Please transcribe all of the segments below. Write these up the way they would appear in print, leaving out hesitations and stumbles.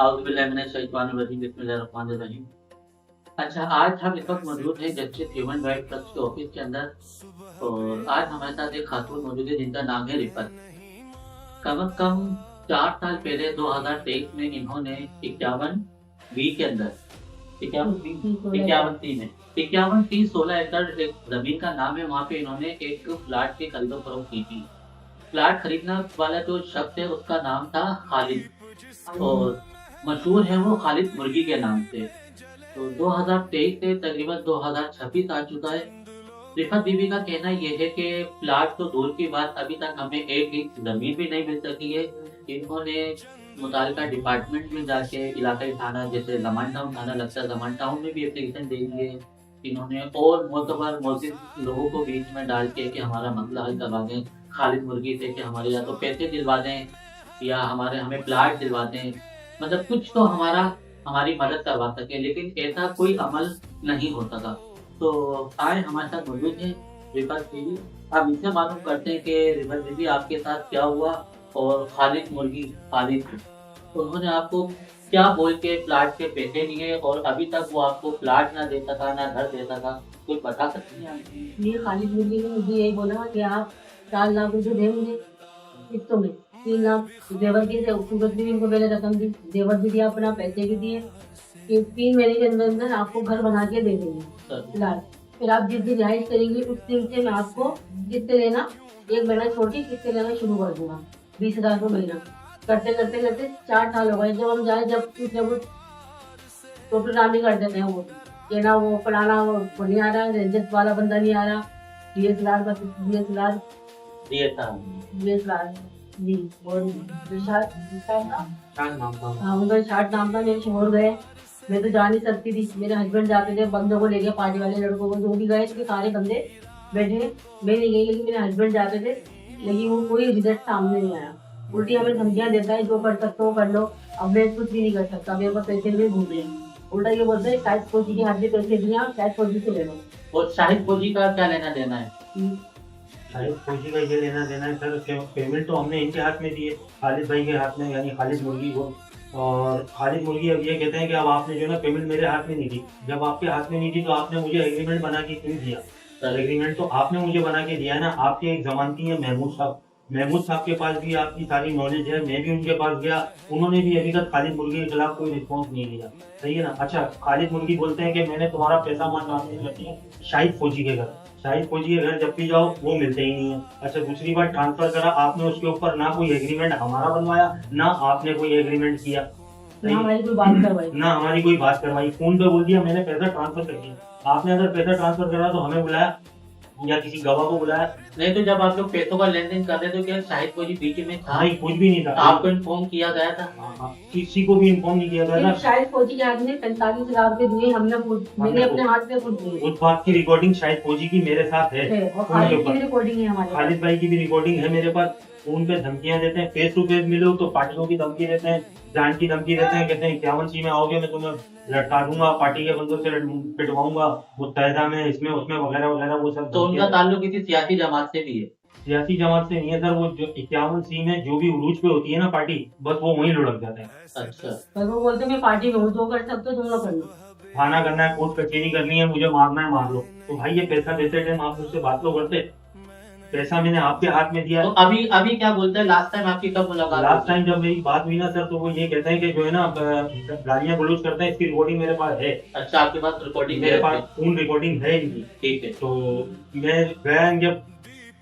बिस्मिल्लाहिर्रहमानिर्रहीम। अच्छा, आज हम इस वक्त मौजूद हैं जस्टिस ह्यूमन राइट ट्रस्ट के ऑफिस के अंदर और आज हमारे साथ एक खातून मौजूद है जिनका नाम है रिफत। कम अज कम 4 साल पहले 2023 में इन्होंने 51 बी के अंदर 51 सी में 51 सी 16 एकड़ एक जमीन का नाम है, वहाँ पे इन्होंने एक फ्लैट की खरीदो फरोख्त की थी। फ्लैट खरीदने वाला जो शख्स है उसका नाम था खालिद और मशहूर है वो खालिद मुर्गी के नाम से। तो 2023 से तकरीबन 2026 आ चुका है। रिफत बीबी का कहना यह है कि प्लाट तो दूर की बात, अभी तक हमें एक इंच जमीन भी नहीं मिल सकी है। इन्होंने मुतालिका डिपार्टमेंट में जाके इलाकाई थाना जैसे जमान टाउन थाना लगता है, जमान टाउन में भी एप्लीकेशन दे दी है इन्होंने और मोतबर मौजूद लोगों को बीच में डाल के कि हमारा मसला हल करवा दें खालिद मुर्गी से, कि हमारे या तो पैसे दिलवा दें या हमें प्लाट दिलवा दें, मतलब कुछ तो हमारी मदद करवा सके, लेकिन ऐसा कोई अमल नहीं होता था। तो आए हमारे साथ मौजूद है रिफत बीबी। आप इनसे मालूम करते हैं कि रिफत बीबी आपके साथ क्या हुआ और खालिद उन्होंने आपको क्या बोल के प्लाट के पैसे लिए और अभी तक वो आपको प्लाट ना देता था ना घर देता था, कुछ बता सकती हैं आप? ये खालिद मुर्गी ने मुझे यही बोला कि आप 4 लाख रुपए दे मुझे किस्तों में। 3 लाख जेवर की सूरत भी इनको मैंने रकम दी, जेवर भी दिया, अपना पैसे भी दिए कि 3 महीने के अंदर अंदर आपको घर बना के दे देंगे फिलहाल। फिर आप जिस दिन रिहाइश करेंगे उस दिन से मैं आपको किस्तें लेना 1 महीना छोड़ के किस्तें लेना शुरू कर दूंगा, 20,000 रुपये महीना। करते करते करते 4 साल हो गए। जब हम जाए जब टोटल नामी कर देते हैं वो कि ना वो फलाना वो नहीं आ रहा, रेंजर्स वाला बंदा नहीं आ रहा, डीएसएलआर का डीएसएलआर डीएसएलआर जी और हाँ उनका शार्ट नाम था। मेरे शोर गए, मैं तो जा नहीं सकती थी, मेरे हस्बैंड जाते थे बंदों को लेके, पार्टी वाले लड़कों को जो भी गए थे सारे बंदे बैठे, मैं नहीं गई लेकिन मेरे हस्बैंड जाते थे, लेकिन वो कोई रिजल्ट सामने नहीं आया। उल्टी हमें धमकियां देता है, जो कर सकते हो कर लो, अब मैं कुछ भी नहीं कर सकता, मेरे पास पैसे भी घूम रहे हैं। उल्टा ये बोलते हैं शायद फौजी के हाथ में पैसे दिए, शायद फौजी से ले लो। और शाहिद फौजी का क्या लेना देना है? शाहिद फौजी का ये लेना देना है सर, पेमेंट तो हमने इनके हाथ में दी है, खालिद भाई के हाथ में, यानी खालिद मुर्गी को। और खालिद मुर्गी अब ये कहते हैं कि अब आपने जो ना पेमेंट मेरे हाथ में नहीं दी। जब आपके हाथ में नहीं दी तो आपने मुझे एग्रीमेंट बना के क्यों दिया? सर एग्रीमेंट तो आपने मुझे बना के दिया है ना। आपके एक जमानती है महमूद साहब के पास भी आपकी सारी नॉलेज है, मैं भी उनके पास गया, उन्होंने भी अभी तक खालिद मुर्गी के खिलाफ कोई रिस्पॉन्स नहीं दिया। सही है ना? अच्छा, खालिद मुर्गी बोलते हैं कि मैंने तुम्हारा पैसा ट्रांसफर कर दिया शाहिद फौजी के घर। शाहिद फौजी के घर जब भी जाओ वो मिलते ही नहीं है। अच्छा, दूसरी बार ट्रांसफर करा आपने, उसके ऊपर ना कोई एग्रीमेंट हमारा बनवाया ना आपने कोई एग्रीमेंट किया, ना हमारी कोई बात करवाई, ना हमारी कोई बात करवाई। फोन पे बोल दिया मैंने पैसा ट्रांसफर कर दिया। आपने अगर पैसा ट्रांसफर करा तो हमें बुलाया या किसी गवाह को बुलाया? नहीं, तो जब आप लोग पैसों का लेन देन कर रहे थे क्या शाहिद फौजी बीच में था? नहीं, कुछ भी नहीं था। आपको इन्फॉर्म किया गया था? किसी को भी इन्फॉर्म नहीं किया गया था। शायद फौजी के हाथ में 45,000 रुपए दिए, मैंने अपने हाथ से खुद दिए। उस बात की रिकॉर्डिंग शाहिद फौजी की मेरे साथ है और खालिद की भी रिकॉर्डिंग है हमारे पास। खालिद भाई की भी रिकॉर्डिंग है मेरे पास। फोन पे धमकियां देते हैं, फेस टू फेस मिलो तो पार्टियों की धमकी देते हैं, जान की धमकी देते हैं, कहते हैं 51 सी में आओगे मैं तुम्हें लटका दूंगा, पार्टी के बंदों से पिटवाऊंगा, मुत्तहिदा में इसमें उसमें वगैरह वगैरह वो सब। तो उनका ताल्लुक किसी सियासी जमात से भी है? सियासी जमात से नहीं है सर, वो जो 51 सी में जो भी उरूज पे होती है ना पार्टी, बस वो वहीं लुढ़क जाते हैं। अच्छा, पर वो बोलते मैं पार्टी में हूँ, जो कर सकते हो तुम लोग कर लो, थाना करना है, कोर्ट कचहरी करनी है, मुझे मारना है मार लो। तो भाई ये पैसा देते टाइम आप मुझसे बात तो करते, पैसा मैंने आपके हाथ में दिया। तो अभी क्या बोलते हैं? लास्ट टाइम आपकी कब मुलाकात? लास्ट टाइम जब मेरी बात हुई ना सर, तो वो ये कहते हैं कि जो है ना गालियां गलौज करते हैं, इसकी रिकॉर्डिंग मेरे पास है। अच्छा, आपके पास रिकॉर्डिंग? मेरे पास फोन रिकॉर्डिंग है इनकी। ठीक है। तो मैं गया, जब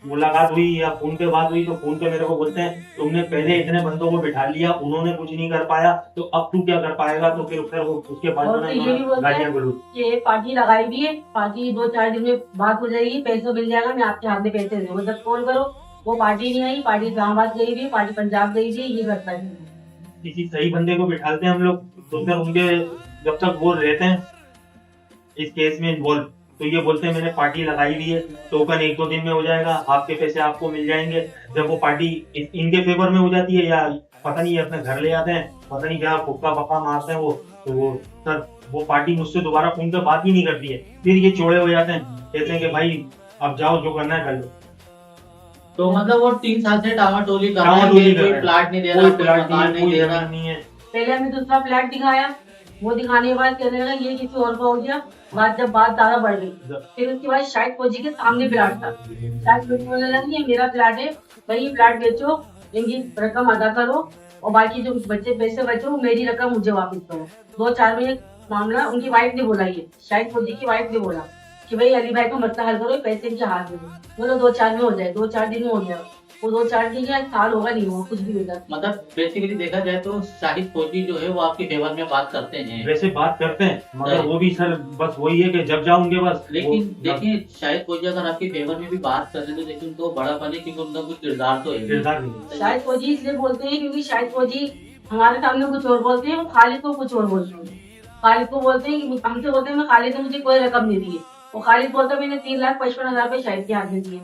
मुलाकात हुई या फोन पे बात हुई तो फोन पे मेरे को बोलते हैं तुमने पहले इतने बंदों को बिठा लिया, उन्होंने कुछ नहीं कर पाया, तो अब तू क्या कर पाएगा? तो फिर वो उसके बाद गालियां गलौज। ये पार्टी लगाई भी है, पार्टी 2-4 दिन में बात हो जाएगी, पैसा मिल जाएगा, मैं आपके हाथ में पैसे दे दूंगा, जब कॉल करो। वो पार्टी नहीं आई, पार्टी इस्लामाबाद गई भी, पार्टी पंजाब गई भी, ये करता है। किसी सही बंदे को बिठाते हैं हम लोग, तो फिर उनके जब तक वो रहते हैं इस केस में इन्वॉल्व, तो ये बोलते हैं मैंने पार्टी लगाई हुई है, टोकन 1-2 दिन में हो जाएगा, आपके पैसे आपको मिल जाएंगे। जब वो पार्टी इनके फेवर में हो जाती है या पता नहीं अपने घर ले आते हैं, पता नहीं क्या फुक्का पक्का मारते हैं वो, तो वो सर वो पार्टी मुझसे दोबारा फोन पे बात ही नहीं करती है। फिर ये चोड़े हो जाते हैं, कहते हैं कि भाई अब जाओ जो करना है कर लो। तो मतलब वो 3 साल से टामाटोली कर रहा है, कोई प्लाट नहीं दे रहा, कोई मकान नहीं दे रहा, नहीं है, पहले हमें दूसरा फ्लैट दिखाया, वो दिखाने के बाद कहने लगा ये किसी और का हो गया। बात ज्यादा बढ़ गई, फिर उसके बाद शाहिद फौजी के सामने फ्लैट था। शाहिद फौजी बोलने लगा ये मेरा फ्लैट है भाई, ये फ्लैट बेचो, इनकी रकम अदा करो और बाकी जो पैसे बचे वो मेरी रकम मुझे वापस करो। 2-4 में मामला उनकी वाइफ ने बोला, ये शाहिद फौजी की वाइफ ने बोला कि भाई अली भाई को मसला हल करो, पैसे इनके हाथ में दो। बोलो 2-4 में हो जाए, 2-4 दिन में हो गया। वो 2-4 दिन या साल होगा नहीं हुआ, कुछ भी होगा। मतलब बेसिकली देखा जाए तो शाहिद फौजी जो है वो आपके फेवर में बात करते हैं। वैसे बात करते हैं मगर वो भी सर बस वही है कि जब जाओ उनके पास। लेकिन देखिए शाहिद फौजी अगर आपके फेवर में भी बात कर रहे हैं तो देखिए उनको बड़ा पाने क्योंकि उनका कुछ किरदार तो है। किरदार नहीं। शाहिद फौजी इसलिए बोलते हैं क्योंकि शाहिद फौजी हमारे सामने कुछ और बोलते हैं, वो खालिद को कुछ और बोलते हैं। खालिद को बोलते हैं कि हमसे बोलते हैं मैं खालिद ने मुझे कोई रकम नहीं दी है, वो खालिद बोलता है मैंने 3,55,000 रुपए शाहिद के हाथ में दिए।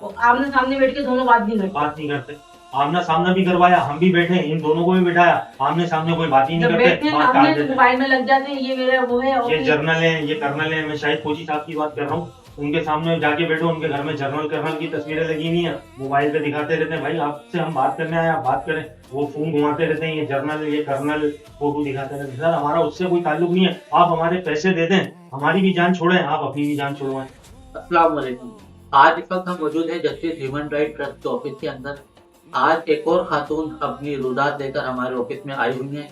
वो आमने सामने बैठ के दोनों बात नहीं करते। आमना सामना भी करवाया, हम भी बैठे, इन दोनों को भी बैठाया, आमने सामने कोई बात ही नहीं करते। सामने मोबाइल में लग जाते हैं, ये मेरा वो है, ये जर्नल है, ये कर्नल है। मैं शाहिद फौजी साहब की बात कर रहा हूँ, उनके सामने जाके बैठो, उनके घर में जर्नल कर्नल की तस्वीरें लगी हुई है, मोबाइल पे दिखाते रहते हैं भाई आपसे हम बात करने आए, आप बात करें। वो फोन घुमाते रहते हैं, ये जर्नल ये कर्नल फोटो दिखाते रहते हैं। सर हमारा उससे कोई ताल्लुक नहीं है, आप हमारे पैसे दे दें, हमारी भी जान छोड़ें, आप अपनी भी जान छोड़वाएं। अस्सलाम वालेकुम। आज इस वक्त हम मौजूद है जस्टिस ह्यूमन राइट ट्रस्ट के ऑफिस के अंदर। आज एक और खातून अपनी रुदात लेकर हमारे ऑफिस में आई हुई है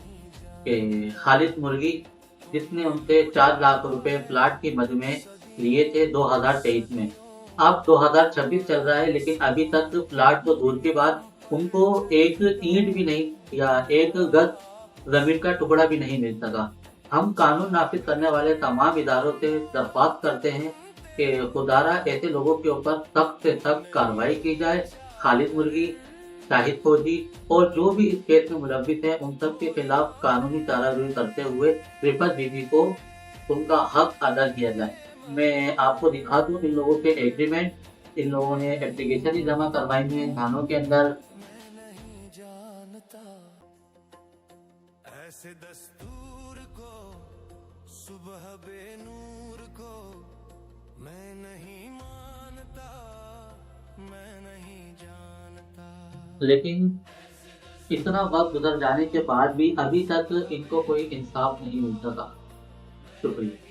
कि खालिद मुर्गी जिसने उनसे 4 लाख रुपए प्लाट की मद में लिए थे 2023 में। अब 2026 चल रहा है लेकिन अभी तक प्लाट तो दूर की बात, उनको एक ईंट भी नहीं या एक गज जमीन का टुकड़ा भी नहीं मिल सका। हम कानून नाफिज करने वाले तमाम इदारों से दरख्वास्त करते हैं कि खुदारा ऐसे लोगों के ऊपर सख्त से सख्त कार्रवाई की जाए। खालिद मुर्गी, शाहिद फौजी और जो भी इस केस में मुलव्विस है उन सब के खिलाफ कानूनी चाराजोई करते हुए रिफत बीबी को उनका हक अदा किया जाए। मैं आपको दिखा दूं इन लोगों के एग्रीमेंट, इन लोगों ने एप्लीकेशन ही जमा करवाई हुई है थानों के अंदर। ऐसे दस्तूर को सुबह बेनूर को मैं नहीं मानता, मैं नहीं जानता। लेकिन इतना वक्त गुजर जाने के बाद भी अभी तक इनको कोई इंसाफ नहीं मिल सका। शुक्रिया।